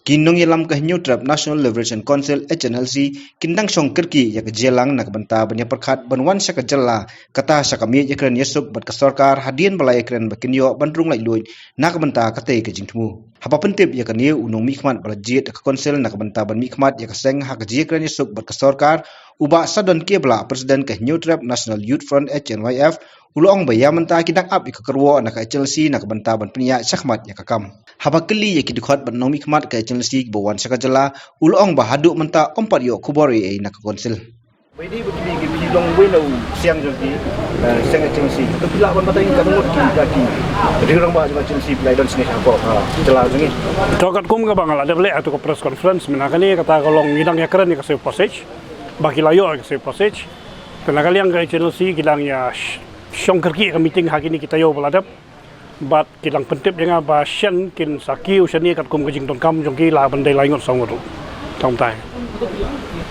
Kinong yelam ke New Trap National Liberation Council HNLC kindang songkerki ya ke jelang nak benta banya perkhat banwan sya ke jela kata sya kami ya kren yesuk bat ke sarkar hadian balai kren bakinyo bandrung lai lui nak benta kate ke jingtmu hapa pentip ya ke niu unong mikmat balajit ke council nak benta ban mikmat ya ke seng hak je kren yesuk bat ke sarkar uba sadon ke bla presiden ke New Trap National Youth Front HNYF ulong baya menta kidang up ke kerwo nak HLC nak benta ban penia syakmat ya kakam haba keli ya kidukhat ban nong mikmat ke HLC bawan sakajala ulong bahaduk menta ompat yo kubori nak konsil. Ini begini kita long window siang jadi siang HLC. Tapi lah ban batai kat ngut kaki. Jadi orang bahas HLC pelai dan sini apa. Jelas ni. Tokat kum ka bangal ada beli atau ke press conference menakali kata kalau ngidang ya keren ya ke passage. Baki layo ke passage. Tenakali yang ke HLC kilang ya syongkerki ke meeting hari ini kita yo beladap. Bat kilang pentip dengan basyan kin sakiu syani kat kum kejing ton kam jongki lah bandai laingot sangot tong tai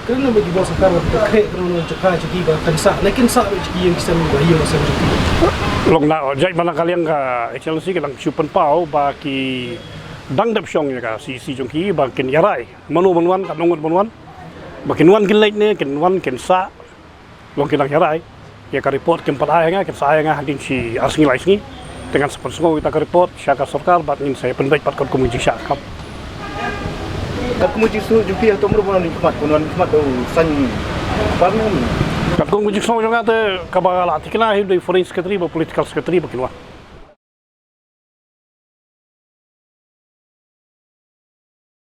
kerana bagi bos sekarang terkait kerana cakap jadi bahkan sah lekin sah bagi yang kita membayar masa jadi long na jai mana kalian ka HLC kilang chupan pau baki dang dap syong ya ka si jongki bakin yarai manu banwan kat nongot banwan bakin wan kin lait ne kin wan kin sa long kilang yarai ya ka report kin padai nga kin sa nga hadin si asngi laisngi dengan sponsor kita ke report syaka sarkar bat ingin saya pendapat pat komuji syakap Kat kemuji su jumpi atau merupakan nikmat tu san parno. Kat komuji so juga te kabala tikna hidup foreign secretary ba political secretary bakinwa